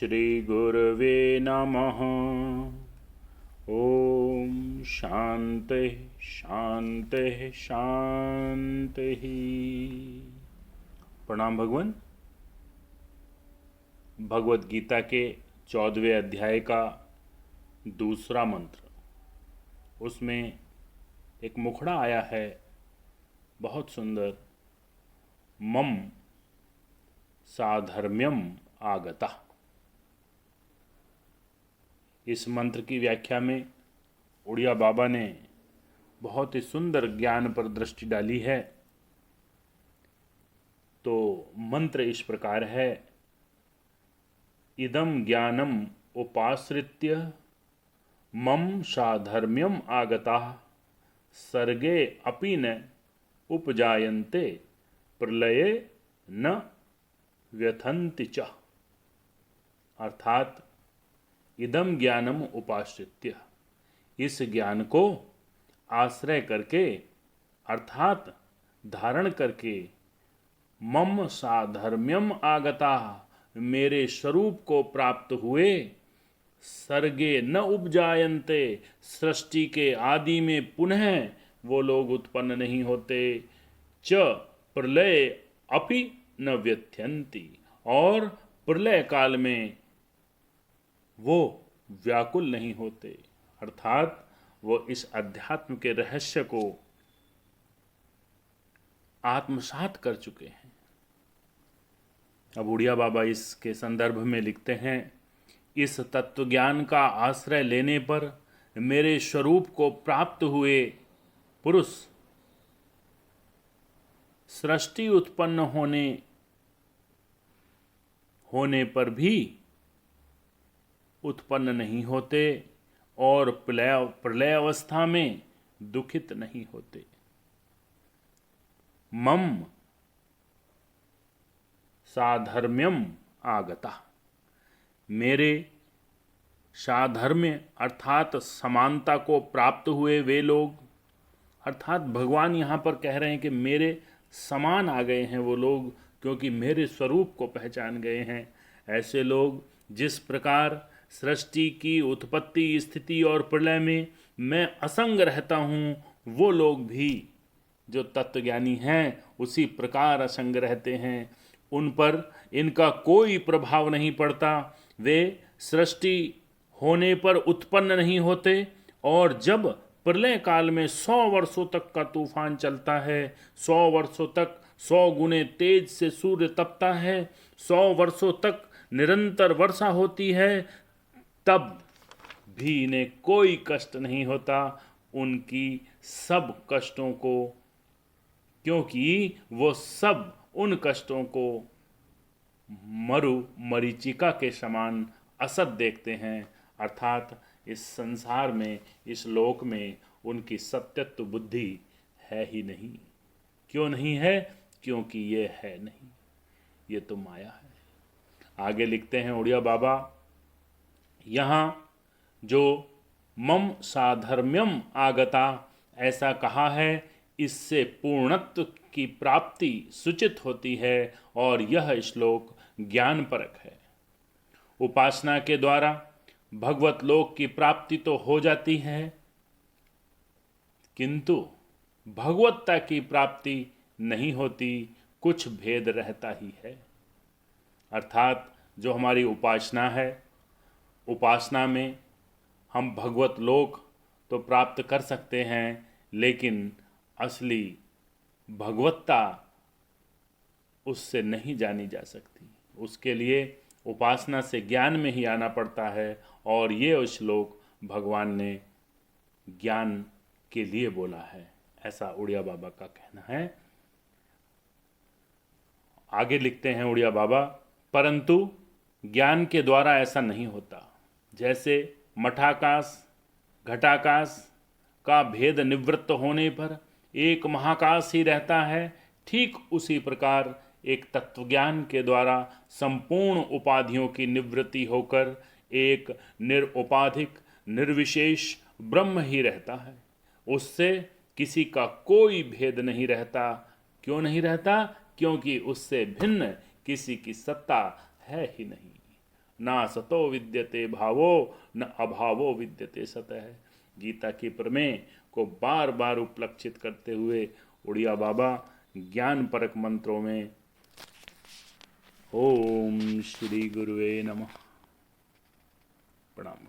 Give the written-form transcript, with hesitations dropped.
श्रीगुरवे नमः। ओम शांति शांति शांति। प्रणाम भगवान। भगवत गीता के 14वें अध्याय का दूसरा मंत्र, उसमें एक मुखड़ा आया है, बहुत सुंदर। मम साधर्म्यम आगता। इस मंत्र की व्याख्या में उड़िया बाबा ने बहुत ही सुंदर ज्ञान पर दृष्टि डाली है। तो मंत्र इस प्रकार है, इदम ज्ञानम उपाश्रित्य मम साधर्म्यम आगता सर्गे अपि न उपजायन्ते प्रलये न व्यथन्ति च। अर्थात इदम ज्ञानम उपाश्रित्य, इस ज्ञान को आश्रय करके अर्थात धारण करके, मम साधर्म्यम आगता, मेरे स्वरूप को प्राप्त हुए, सर्गे न उपजायन्ते, सृष्टि के आदि में पुनः वो लोग उत्पन्न नहीं होते, च प्रलय अपि न व्यथ्यन्ति, और प्रलय काल में वो व्याकुल नहीं होते। अर्थात वो इस अध्यात्म के रहस्य को आत्मसात कर चुके हैं। अब उड़िया बाबा इसके संदर्भ में लिखते हैं, इस तत्व ज्ञान का आश्रय लेने पर मेरे स्वरूप को प्राप्त हुए पुरुष सृष्टि उत्पन्न होने पर भी उत्पन्न नहीं होते और प्रलय अवस्था में दुखित नहीं होते। मम साधर्म्यम आगता, मेरे साधर्म्य अर्थात समानता को प्राप्त हुए वे लोग, अर्थात भगवान यहाँ पर कह रहे हैं कि मेरे समान आ गए हैं वो लोग, क्योंकि मेरे स्वरूप को पहचान गए हैं। ऐसे लोग जिस प्रकार सृष्टि की उत्पत्ति स्थिति और प्रलय में मैं असंग रहता हूँ, वो लोग भी जो तत्वज्ञानी हैं उसी प्रकार असंग रहते हैं। उन पर इनका कोई प्रभाव नहीं पड़ता, वे सृष्टि होने पर उत्पन्न नहीं होते, और जब प्रलय काल में 100 वर्षों तक का तूफान चलता है, 100 वर्षों तक 100 गुने तेज से सूर्य तपता है, 100 वर्षों तक निरंतर वर्षा होती है, तब भी इन्हें कोई कष्ट नहीं होता उनकी सब कष्टों को, क्योंकि वो सब उन कष्टों को मरीचिका के समान असत देखते हैं। अर्थात इस संसार में, इस लोक में उनकी सत्यत्व बुद्धि है ही नहीं। क्यों नहीं है? क्योंकि ये है नहीं, ये तो माया है। आगे लिखते हैं उड़िया बाबा, यहाँ जो मम साधर्म्यम आगता ऐसा कहा है, इससे पूर्णत्व की प्राप्ति सूचित होती है, और यह श्लोक ज्ञानपरक है। उपासना के द्वारा भगवत लोक की प्राप्ति तो हो जाती है, किंतु भगवत्ता की प्राप्ति नहीं होती, कुछ भेद रहता ही है। अर्थात जो हमारी उपासना है, उपासना में हम भगवत लोक तो प्राप्त कर सकते हैं, लेकिन असली भगवत्ता उससे नहीं जानी जा सकती। उसके लिए उपासना से ज्ञान में ही आना पड़ता है, और ये श्लोक भगवान ने ज्ञान के लिए बोला है, ऐसा उड़िया बाबा का कहना है। आगे लिखते हैं उड़िया बाबा, परंतु ज्ञान के द्वारा ऐसा नहीं होता। जैसे मठाकाश घटाकाश का भेद निवृत्त होने पर एक महाकाश ही रहता है, ठीक उसी प्रकार एक तत्वज्ञान के द्वारा संपूर्ण उपाधियों की निवृत्ति होकर एक निरुपाधिक निर्विशेष ब्रह्म ही रहता है। उससे किसी का कोई भेद नहीं रहता। क्यों नहीं रहता? क्योंकि उससे भिन्न किसी की सत्ता है ही नहीं। ना सतो विद्यते भावो न अभावो विद्यते सतः। गीता के प्रमेय को बार बार उपलक्षित करते हुए उड़िया बाबा ज्ञान परक मंत्रों में ओम श्री गुरुवे नमः। प्रणाम।